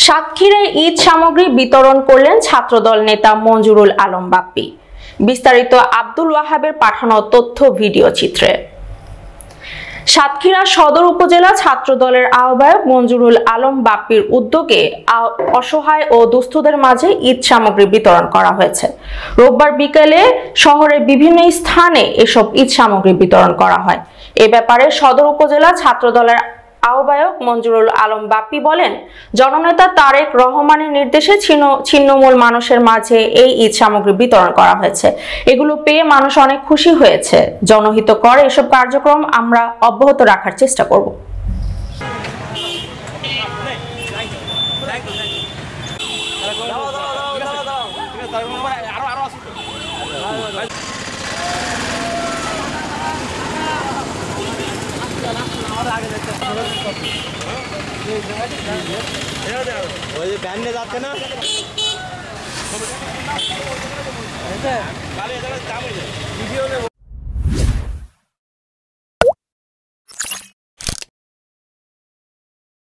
সাতক্ষীরায় ঈদ সামগ্রী বিতরণ করলেন ছাত্রদল নেতা মঞ্জুরুল আলম বাপ্পি। বিস্তারিত আব্দুল ওয়াহাবের পাঠানো তথ্য ভিডিও চিত্রে। সাতক্ষীরা সদর উপজেলা ছাত্রদলের আহ্বায়ক মঞ্জুরুল আলম বাপ্পির উদ্যোগে অসহায় ও দুস্থদের মাঝে ঈদ সামগ্রী বিতরণ করা হয়েছে। রোববার বিকেলে শহরের বিভিন্ন স্থানে এসব ঈদ সামগ্রী বিতরণ করা হয়। এ ব্যাপারে সদর উপজেলা ছাত্রদলের আহ্বায়ক মঞ্জুরুল আলম বাপ্পি বলেন, জননেতা তারেক রহমানের নির্দেশে ছিন্নমূল মানুষের মাঝে এই ঈদ সামগ্রী বিতরণ করা হয়েছে। এগুলো পেয়ে মানুষ অনেক খুশি হয়েছে। জনহিতকর এসব কার্যক্রম আমরা অব্যাহত রাখার চেষ্টা করব। ওই যে ব্যান্ডে যাচ্ছে না ভিডিও নেব